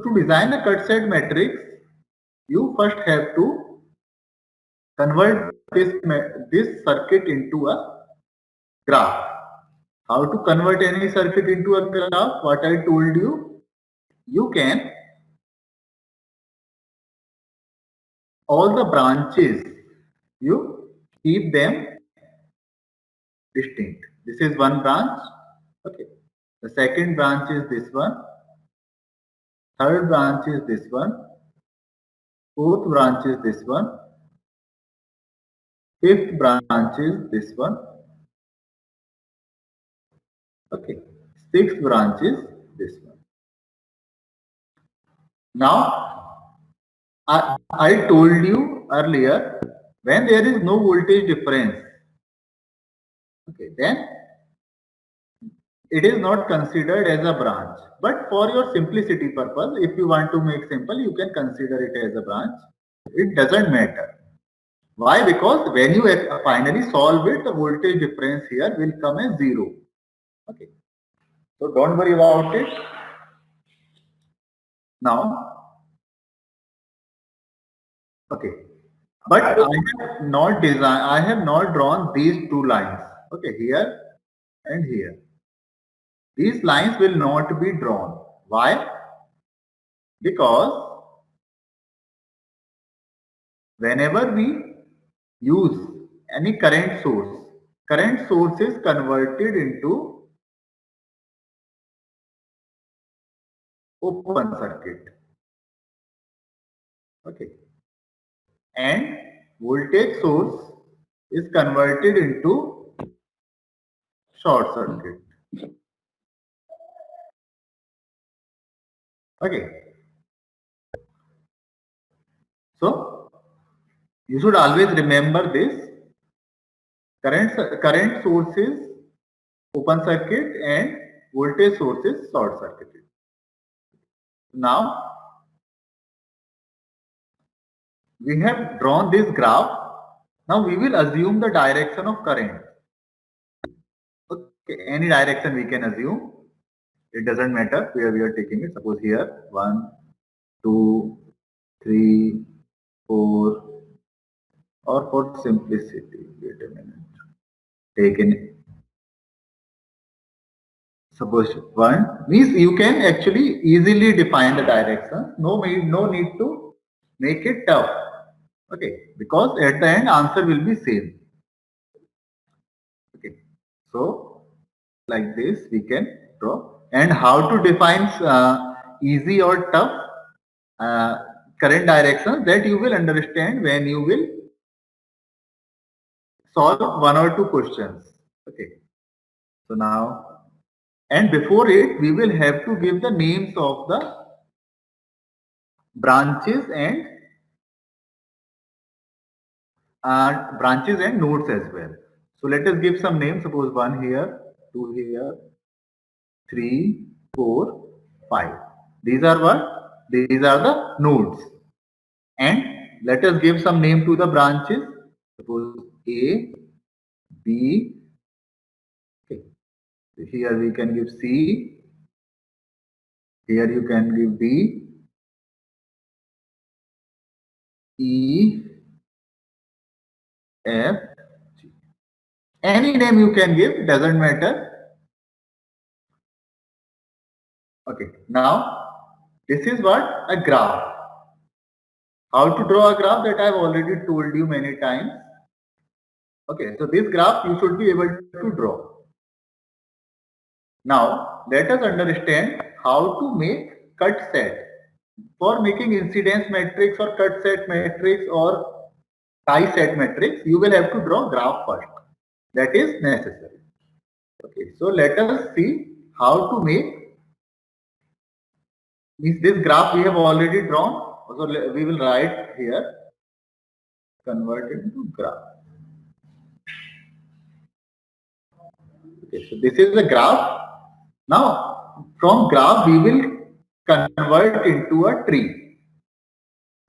to design a cut set matrix, you first have to convert this circuit into a graph. How to convert any circuit into a graph? What I told you, you can all the branches, you keep them distinct. This is one branch. Okay. The second branch is this one. Third branch is this one. Fourth branch is this one. Fifth branch is this one. Okay. Sixth branch is this one. Now, I told you earlier, when there is no voltage difference, okay, then it is not considered as a branch. But for your simplicity purpose, if you want to make simple, you can consider it as a branch. It doesn't matter. Why? Because when you finally solve it, the voltage difference here will come as 0. Okay. So don't worry about it. Now, okay. But I have not drawn these two lines. Okay, here and here. These lines will not be drawn. Why? Because whenever we use any current source is converted into open circuit. Okay. And voltage source is converted into short circuit. Okay. So you should always remember this. Current source is open circuit and voltage source is short circuit. Now we have drawn this graph. Now we will assume the direction of current. Okay, any direction we can assume. It doesn't matter where we are taking it. Suppose here 1, 2, 3, 4, or for simplicity, wait a minute. Take in. Suppose 1 means you can actually easily define the direction. No need to make it tough. Okay, because at the end answer will be same. Okay, so like this we can draw. And how to define easy or tough current direction, that you will understand when you will solve one or two questions. Okay, so now, and before it we will have to give the names of the branches and nodes as well. So let us give some names. Suppose 1 here, 2 here, 3, 4, 5. These are what? These are the nodes. And let us give some name to the branches. Suppose A, B. Okay. Here we can give C. Here you can give D, E, F, G. Any name you can give, doesn't matter. Okay, now this is what? A graph. How to draw a graph, that I have already told you many times. Okay, so this graph you should be able to draw. Now let us understand how to make cut set. For making incidence matrix or cut set matrix or tie set matrix, you will have to draw graph first. That is necessary. Okay, so let us see how to make this graph we have already drawn. So we will write here, convert it into graph. Okay, so this is the graph. Now from graph we will convert into a tree.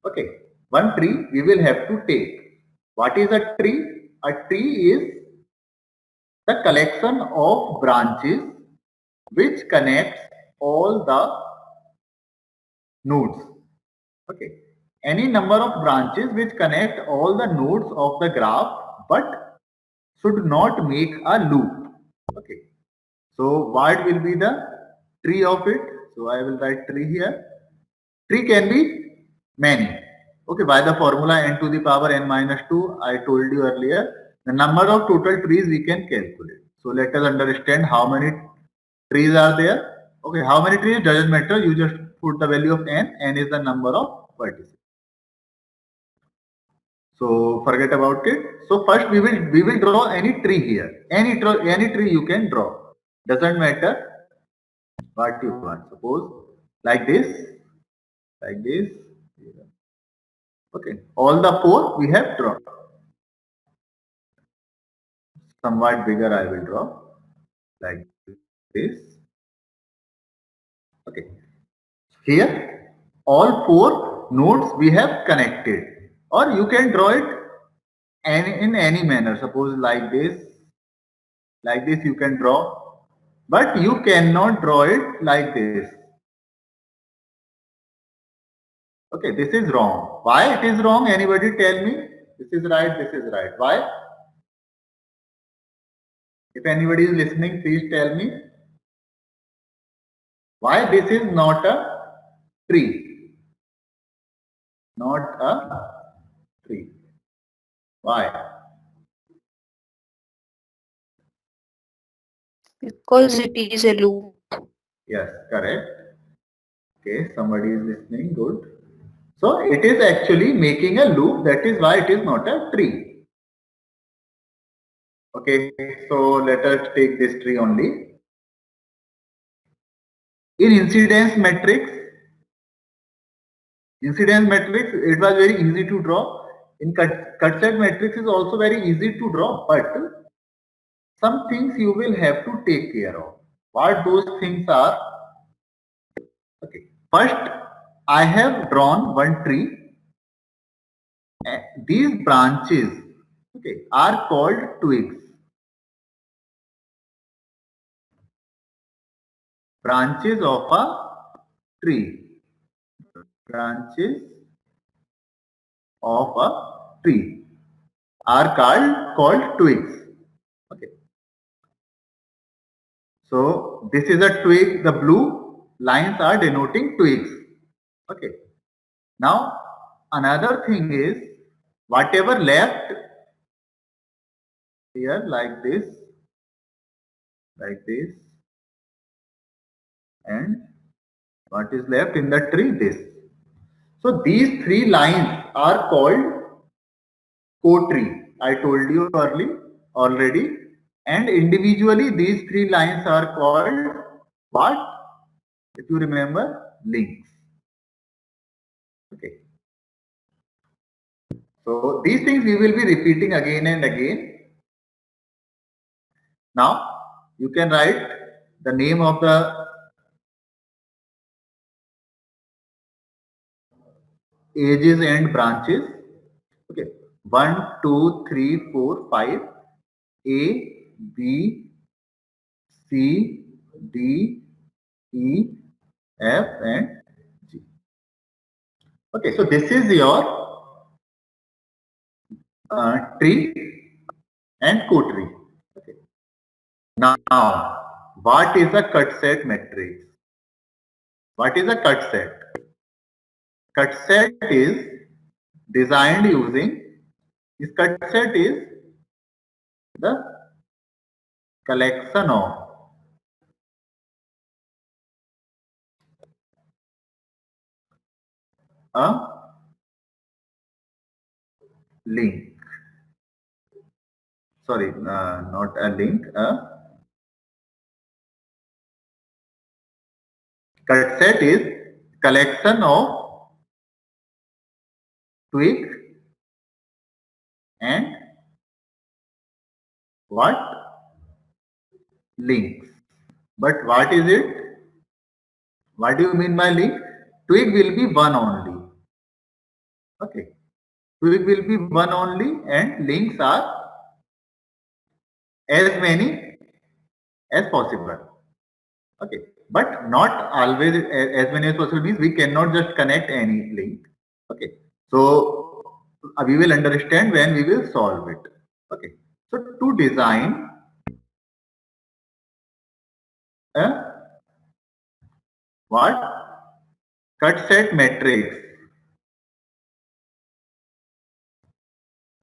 Okay, one tree we will have to take. What is a tree? A tree is the collection of branches which connects all the nodes. Okay. Any number of branches which connect all the nodes of the graph but should not make a loop. Okay. So what will be the tree of it? So I will write tree here. Tree can be many. Okay, by the formula n to the power n minus 2, I told you earlier, the number of total trees we can calculate. So let us understand how many trees are there. Okay, how many trees doesn't matter. You just put the value of n. N is the number of vertices. So forget about it. So first we will draw any tree here. Any tree you can draw. Doesn't matter what you want. Suppose like this, like this. Okay, all the four we have drawn. Somewhat bigger I will draw like this. Okay, here all four nodes we have connected, or you can draw it in any manner. Suppose like this you can draw, but you cannot draw it like this. Okay, this is wrong. Why it is wrong? Anybody tell me? This is right, this is right. Why? If anybody is listening, please tell me. Why this is not a tree? Not a tree. Why? Because it is a loop. Yes, correct. Okay, somebody is listening. Good. So it is actually making a loop. That is why it is not a tree. Okay, so let us take this tree only. In incidence matrix, it was very easy to draw. In cut set matrix is also very easy to draw, but some things you will have to take care of. What those things are? Okay. First, I have drawn one tree. These branches, okay, are called twigs. Branches of a tree. Branches of a tree are called twigs. Okay. So this is a twig. The blue lines are denoting twigs. Okay. Now another thing is whatever left here like this, and what is left in the tree this. So these three lines are called co-tree. I told you already, and individually these three lines are called what? If you remember, links. Okay. So these things we will be repeating again and again. Now you can write the name of the edges and branches. Okay. 1, 2, 3, 4, 5. A, B, C, D, E, F and G. Okay, so this is your tree and co-tree. Okay. Now, what is a cut set matrix? What is a cut set? Cut set is designed using, this cut set is the collection of a link. Sorry, not a link, a cut set is collection of twig and what? Links. But what is it? What do you mean by link? Twig will be one only. Okay. Twig will be one only and links are as many as possible. Okay. but not always as many as possible means we cannot just connect any link. Okay, so we will understand when we will solve it. Okay, so to design a what cut set matrix,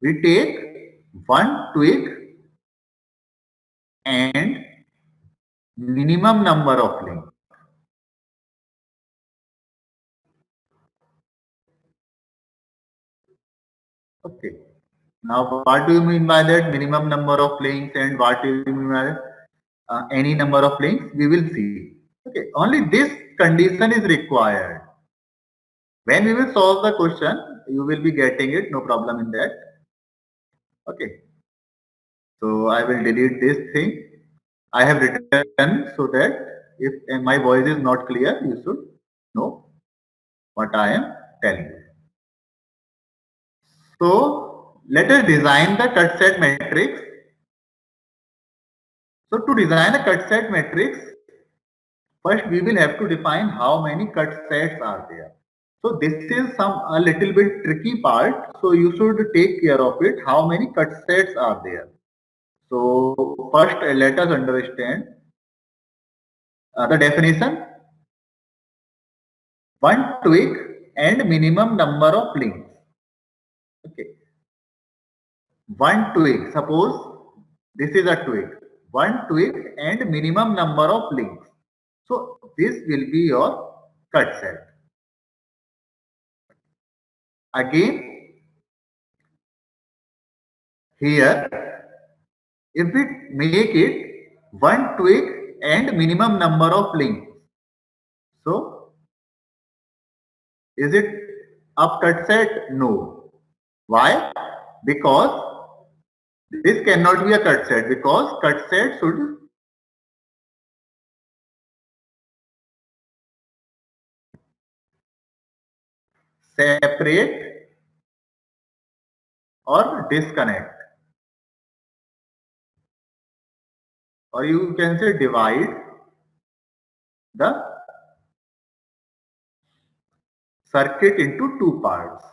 we take one twig and minimum number of links. Okay. Now, what do you mean by that minimum number of links and what do you mean by any number of links? We will see. Okay. Only this condition is required. When we will solve the question, you will be getting it. No problem in that. Okay. So I will delete this thing. I have written so that if my voice is not clear, you should know what I am telling you. So let us design the cut set matrix. So to design a cut set matrix, first we will have to define how many cut sets are there. So this is a little bit tricky part. So you should take care of it. How many cut sets are there? So first let us understand the definition. One twig and minimum number of links. Okay. One twig. Suppose this is a twig. One twig and minimum number of links. So this will be your cut set. Again, here, if we make it one twig and minimum number of links, so is it a cut set? No. Why? Because this cannot be a cut set because cut set should separate or disconnect, or you can say divide the circuit into two parts.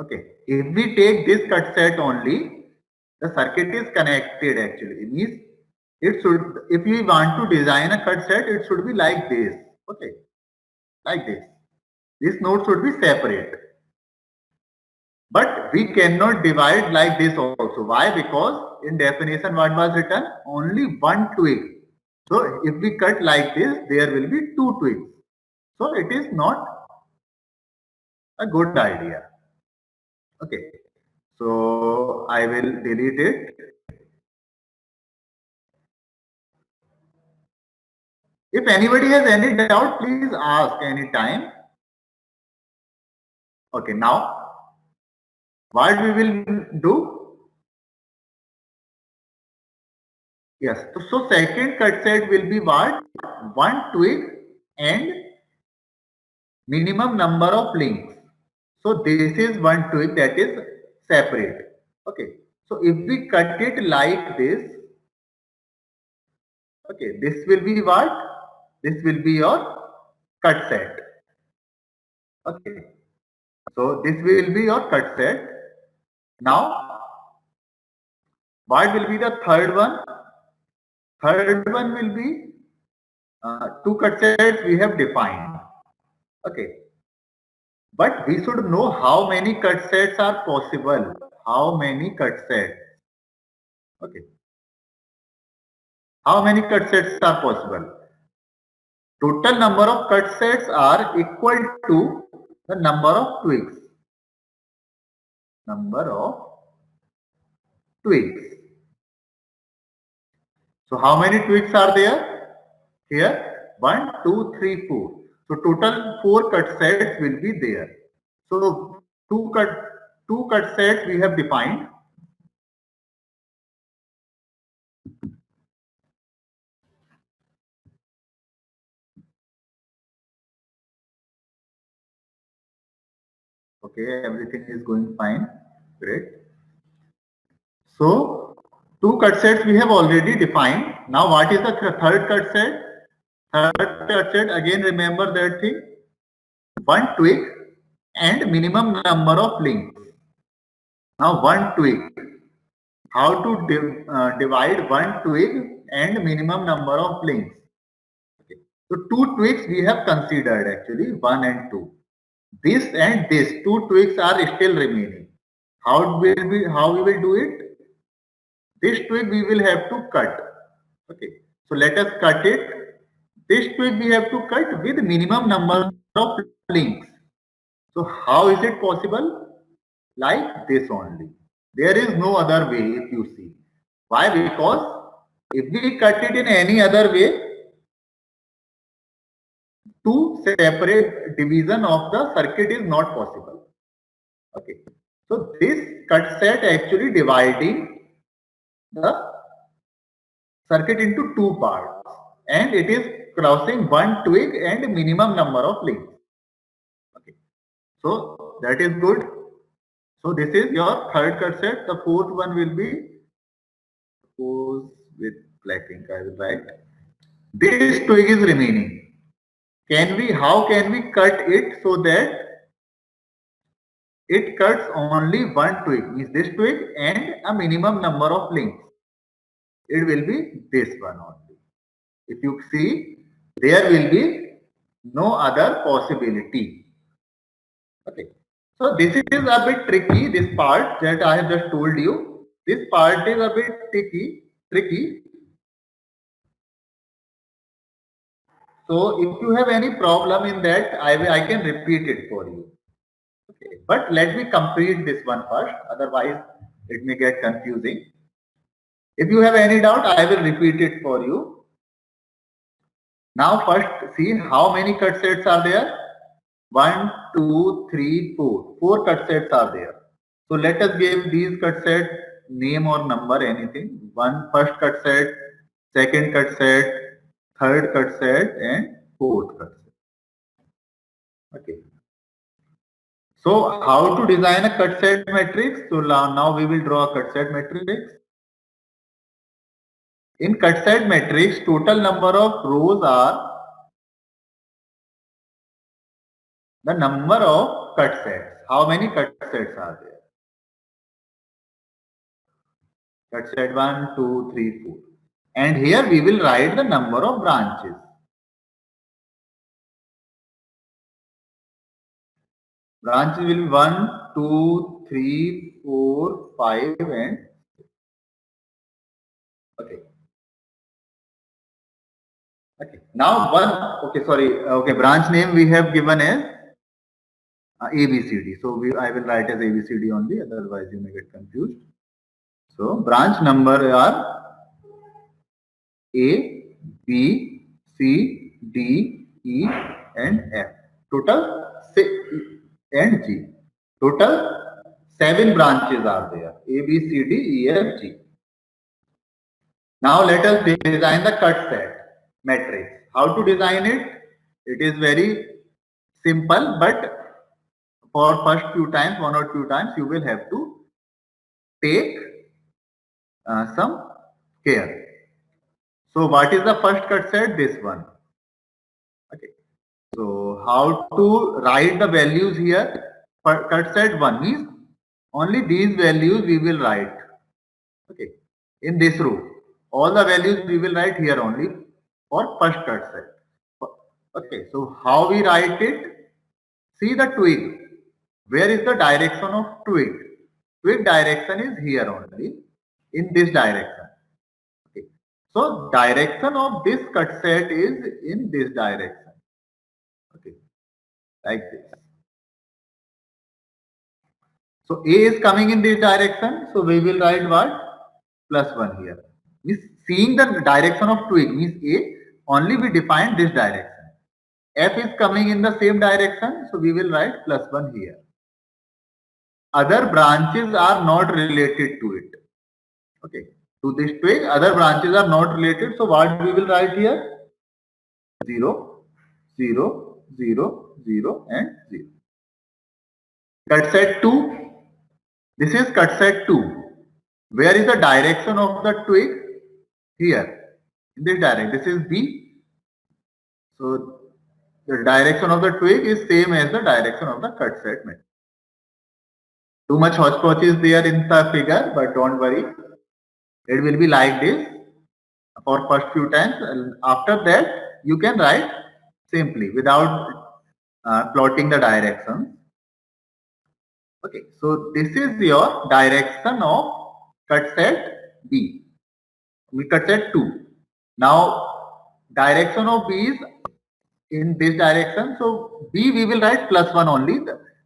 Okay, if we take this cut set only, the circuit is connected actually. It means it should, if we want to design a cut set, it should be like this. Okay, like this. This node should be separate. But we cannot divide like this also. Why? Because in definition what was written? Only one twig. So if we cut like this, there will be two twigs. So it is not a good idea. Okay. So I will delete it. If anybody has any doubt, please ask anytime. Okay, now what we will do? Yes, so second cut set will be what? One twig and minimum number of links. So this is one twig that is separate. Okay, so if we cut it like this, okay, this will be what? This will be your cut set. Okay, so this will be your cut set. Now, what will be the third one? Third one will be two cut sets we have defined. Okay, but we should know how many cut sets are possible. How many cut sets? Okay, how many cut sets are possible? Total number of cut sets are equal to the number of twigs. Number of twigs. So how many twigs are there? Here 1, 2, 3, 4. So total 4 cut sets will be there. So two cut sets we have defined. Okay, everything is going fine. Great. So Two cut sets we have already defined. Now what is the third cut set? Third cut set, again remember that thing. One twig and minimum number of links. Now one twig. How to divide one twig and minimum number of links? Okay. So two twigs we have considered actually, 1 and 2. This and this, two twigs are still remaining. How we will do it? This twig we will have to cut. Okay. So let us cut it. This twig we have to cut with minimum number of links. So how is it possible? Like this only. There is no other way if you see. Why? Because if we cut it in any other way, two separate division of the circuit is not possible. Okay. So this cut set actually dividing the circuit into two parts and it is crossing one twig and minimum number of links. Okay. So that is good. So this is your third cut set. The fourth one will be with black ink. I will write. This twig is remaining. How can we cut it so that it cuts only one twig, means this twig and a minimum number of links. It will be this one only. If you see, there will be no other possibility. Okay. So this is a bit tricky, this part that I have just told you. This part is a bit tricky. So if you have any problem in that, I can repeat it for you. Okay. But let me complete this one first, otherwise it may get confusing. If you have any doubt, I will repeat it for you. Now first see how many cut sets are there. 1, 2, 3, 4. 4 cut sets are there. So let us give these cut sets name or number, anything. First cut set, second cut set, third cut set and fourth cut set. Okay. So how to design a cut set matrix? So now we will draw a cut set matrix. In cut set matrix, total number of rows are the number of cut sets. How many cut sets are there? Cut set 1, 2, 3, 4. And here we will write the number of branches. Branches will be 1, 2, 3, 4, 5 and 6. Okay. Okay. Now branch name we have given as ABCD. So I will write as ABCD only, otherwise you may get confused. So branch number are A, B, C, D, E and F. Total 6 and G. Total 7 branches are there. A, B, C, D, E, F, G. Now let us design the cut set matrix. How to design it? It is very simple, but for first few times, one or two times, you will have to take some care. So what is the first cut set? This one. Okay. So how to write the values here? For cut set 1 means only these values we will write. Okay. In this row. All the values we will write here only for first cut set. Okay. So how we write it? See the twig. Where is the direction of twig? Twig direction is here only, in this direction. Okay. So direction of this cut set is in this direction. Okay. Like this. So A is coming in this direction. So we will write what? +1 here. Means seeing the direction of twig means A, only we define this direction. F is coming in the same direction. So we will write +1 here. Other branches are not related to it. Okay. To this twig, other branches are not related. So what we will write here? 0, 0, 0, 0 and 0. Cut set 2. This is cut set 2. Where is the direction of the twig? Here, in this direction. This is B. So the direction of the twig is same as the direction of the cut set matrix. Too much hodgepodge is there in the figure, but don't worry. It will be like this for first few times. And after that, you can write simply without plotting the directions. Okay, so this is your direction of cut set B. We cut set 2. Now, direction of B is in this direction. So B we will write +1 only.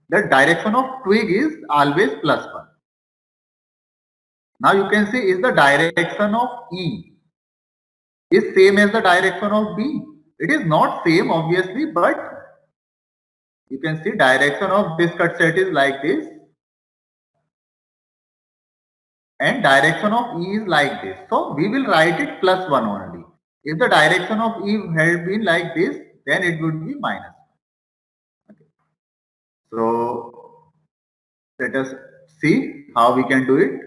The direction of twig is always +1. Now you can see is the direction of E is same as the direction of B. It is not same obviously, but you can see direction of this cut set is like this and direction of E is like this. So we will write it +1 only. If the direction of E had been like this, then it would be -1. Okay. So let us see how we can do it.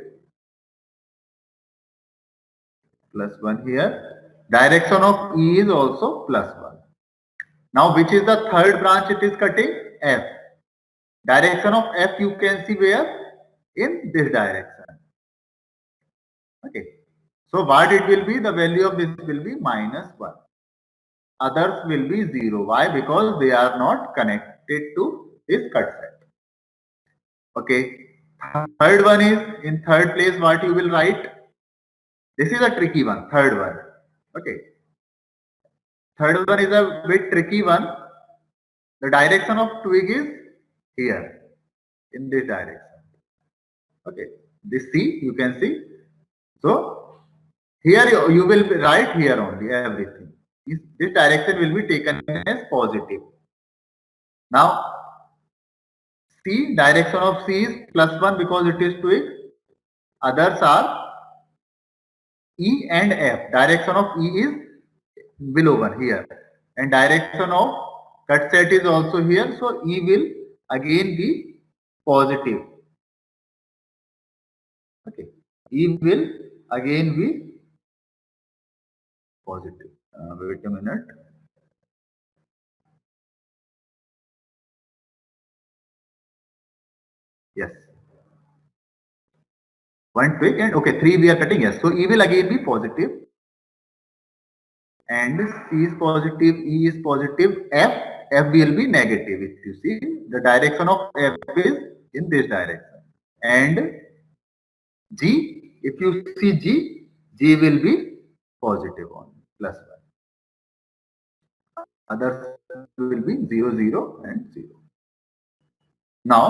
+1 here. Direction of E is also +1. Now which is the third branch it is cutting? F. Direction of F you can see where? In this direction. Okay. So what it will be? The value of this will be -1. Others will be 0. Why? Because they are not connected to this cut set. Okay. Third one is in third place what you will write? This is a tricky one. Third one. Okay. Third one is a bit tricky one. The direction of twig is here in this direction. Okay. This C you can see. So here you will write here only everything. This direction will be taken as positive. Now C, direction of C is +1 because it is twig. Others are E and F. Direction of E is below 1 here. And direction of cut set is also here. So E will again be positive. Okay. E will again be positive. Wait a minute. Yes. One twig and okay, 3 we are cutting. Yes. So E will again be positive. And C is positive, E is positive, F will be negative. If you see, the direction of F is in this direction. And G, if you see G will be positive on +1. Others will be 0, 0 and 0. Now,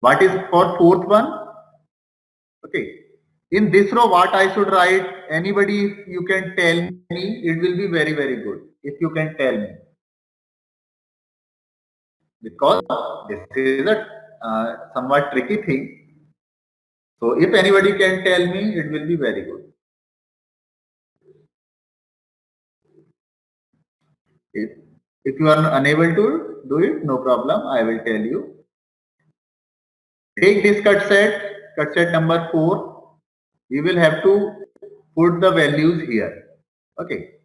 what is for fourth one? Okay. In this row, what I should write? Anybody, if you can tell me, it will be very, very good. If you can tell me. Because this is a somewhat tricky thing. So if anybody can tell me, it will be very good. If you are unable to do it, no problem. I will tell you. Take this cut set number 4. We will have to put the values here. Okay.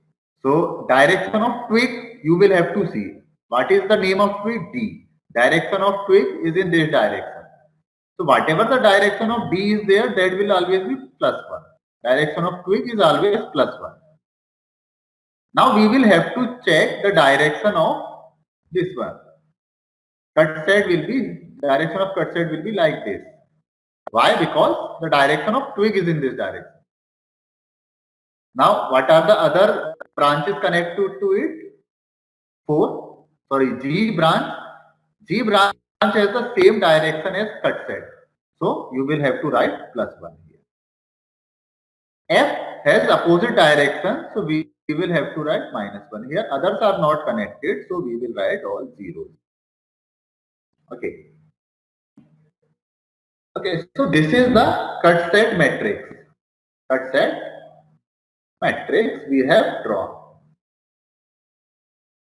So direction of twig, you will have to see. What is the name of twig? D. Direction of twig is in this direction. So whatever the direction of D is there, that will always be +1. Direction of twig is always +1. Now we will have to check the direction of this one. Direction of cut set will be like this. Why? Because the direction of twig is in this direction. Now what are the other branches connected to it? 4. Sorry, G branch. G branch has the same direction as cut set. So you will have to write +1 here. F has opposite direction, so we will have to write -1 here. Others are not connected, so we will write all zeros. Okay. Okay, so this is the cut set matrix. Cut set matrix we have drawn.